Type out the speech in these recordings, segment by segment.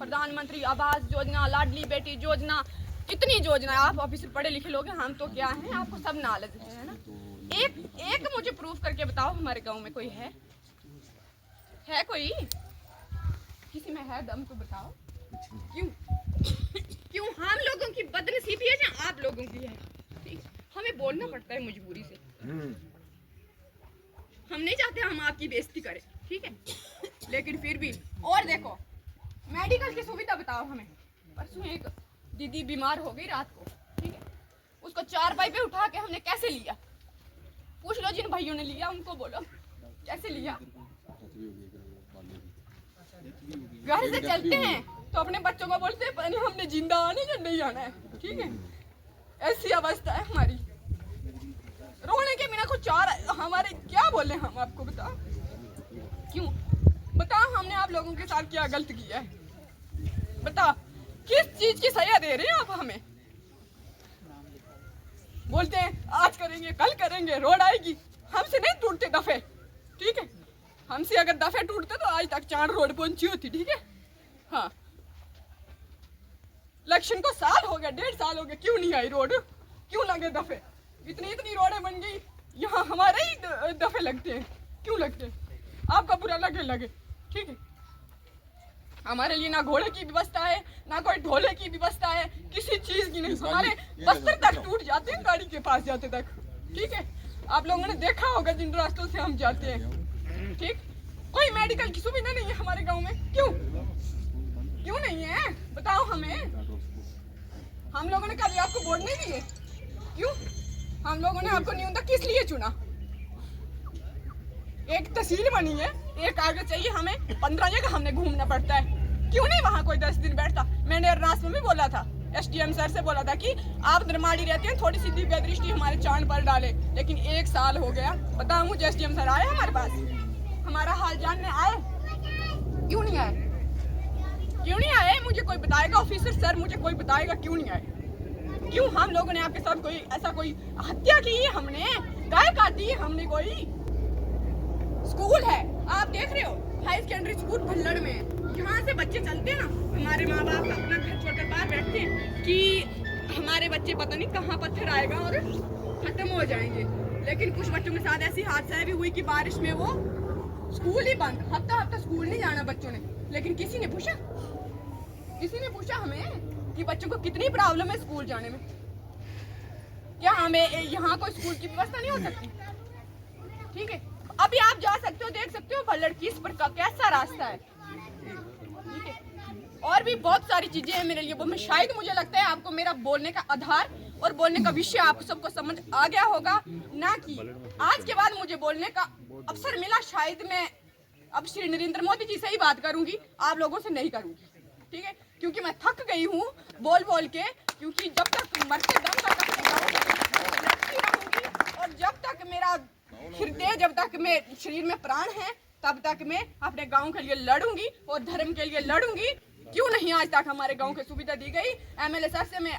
प्रधानमंत्री आवास योजना, लाडली बेटी योजना, कितनी योजना है। आप ऑफिसर पढ़े लिखे लोग हैं, हम तो क्या हैं, आपको सब नॉलेज है ना। एक मुझे प्रूफ करके बताओ हमारे गांव में कोई है कोई, किसी में है दम तो बताओ। क्यों हम लोगों की बदनसीबी है या आप लोगों की है? हमें बोलना पड़ता है मजबूरी से। हम नहीं चाहते हम आपकी बेइज्जती करें, ठीक है, लेकिन फिर भी। और देखो मेडिकल की सुविधा बताओ हमें। परसों एक दीदी बीमार हो गई रात को, ठीक है, उसको 4 पाई पे उठा के हमने कैसे लिया? पूछ लो जिन भाइयों ने लिया, उनको बोलो कैसे लिया। घर से चलते हैं तो अपने बच्चों को बोलते हैं पता हमने जिंदा आना या नहीं आना है, ठीक है। ऐसी अवस्था है हमारी, रोने के बिना कुछ और हमारे क्या बोले हम आपको बताओ। क्यों बताओ हमने आप लोगों के साथ क्या गलत किया है? बताओ किस चीज की सजा दे रहे हैं आप हमें? बोलते हैं आज करेंगे कल करेंगे, रोड आएगी। हमसे नहीं टूटते दफे, ठीक है, हमसे अगर दफे टूटते तो आज तक 4 रोड पहुंची होती, ठीक है। हाँ, इलेक्शन को साल हो गया, 1.5 साल हो गया, क्यों नहीं आई रोड? क्यों लगे दफे? इतनी रोडें बन गई, यहाँ हमारे ही दफे लगते हैं, क्यों लगते हैं? आपका बुरा लगे, ठीक है। हमारे लिए ना घोड़े की व्यवस्था है, ना कोई ढोले की व्यवस्था है, किसी चीज की नहीं। हमारे बस्तर तक टूट जाते हैं गाड़ी के पास जाते तक, ठीक है। आप लोगों ने देखा होगा जिन रास्तों से हम जाते हैं, ठीक। कोई मेडिकल की सुविधा नहीं है हमारे गांव में, क्यों नहीं है बताओ हमें। हम लोगों ने कभी आपको वोट नहीं दिए, क्यों? हम लोगों ने आपको न्यूनतम किस लिए चुना? एक तहसील बनी है, एक कागज चाहिए हमें, 15 जगह हमने घूमना पड़ता है, क्यों नहीं वहाँ कोई 10 दिन बैठता? मैंने अरनास में भी बोला था, SDM सर से बोला था कि आप निर्माणी रहते हैं, थोड़ी सी दिव्य दृष्टि हमारे चांद पर डाले। लेकिन 1 साल हो गया, बताओ मुझे SDM सर आए हमारे पास? हमारा हाल जानने आए? क्यों नहीं आए? मुझे कोई बताएगा ऑफिसर सर, मुझे कोई बताएगा क्यों नहीं आए? क्यों हम लोगों ने आपके साथ कोई हत्या की है? हमने गाय काटी है हमने? कोई स्कूल है, आप देख रहे हो, हाई सेकेंडरी स्कूल भल्लड़ में, यहाँ से बच्चे चलते हैं ना, हमारे माँ बाप अपना घर छोड़कर बाहर बैठते हैं कि हमारे बच्चे पता नहीं कहाँ पत्थर आएगा और खत्म हो जाएंगे। लेकिन कुछ बच्चों के साथ ऐसी हादसा भी हुई कि बारिश में वो स्कूल ही बंद, हफ्ता स्कूल नहीं जाना बच्चों ने। लेकिन किसी ने पूछा हमें कि बच्चों को कितनी प्रॉब्लम है स्कूल जाने में? क्या हमें यहाँ कोई स्कूल की व्यवस्था नहीं हो सकती? ठीक है, अभी आप जा सकते हो, देख सकते हो भल्लड़ की इस पर कैसा रास्ता है, ठीक है। और भी बहुत सारी चीजें हैं मेरे लिए, वो मैं शायद मुझे लगता है आपको मेरा बोलने का आधार और बोलने का विषय आप सबको समझ आ गया होगा ना, कि आज के बाद मुझे बोलने का अवसर मिला, शायद मैं अब श्री नरेंद्र मोदी जी से ही बात करूंगी, आप लोगों से नहीं करूंगी, ठीक है। क्योंकि मैं थक गई हूँ बोल के, क्योंकि जब तक मरते दम तक लड़ती रहूंगी, और जब तक मेरा हृदय, जब तक मैं शरीर में प्राण है, तब तक मैं अपने गांव के लिए लड़ूंगी और धर्म के लिए लड़ूंगी। क्यों नहीं आज तक हमारे गांव की सुविधा दी गई? MLA सर से मैं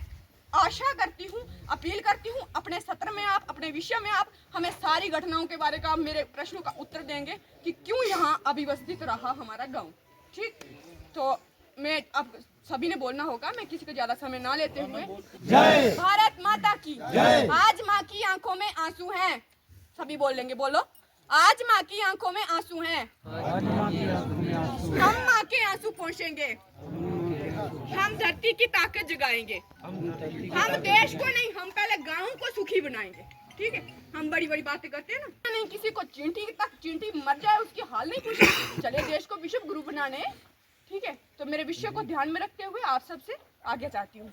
आशा करती हूँ, अपील करती हूँ, अपने सत्र में आप, अपने विषय में आप हमें सारी घटनाओं के बारे का, मेरे प्रश्नों का उत्तर देंगे कि क्यों यहाँ अव्यवस्थित रहा हमारा गाँव, ठीक। तो मैं अब सभी ने बोलना होगा, मैं किसी को ज्यादा समय ना लेते हुए, जय भारत माता की जय। आज माँ की आंखों में आंसू हैं, सभी बोल लेंगे, बोलो, आज माँ की आंखों में आंसू हैं, हम माँ के आंसू पोंछेंगे, हम धरती की ताकत जगाएंगे, हम देश को नहीं, हम पहले गाँव को सुखी बनाएंगे, ठीक है। हम बड़ी बातें करते हैं ना, नहीं किसी को चींटी मर जाए उसकी हाल नहीं पूछे, चले देश को विश्व गुरु बनाने, ठीक है। तो मेरे विषय को ध्यान में रखते हुए आप सबसे आगे चाहती हूँ।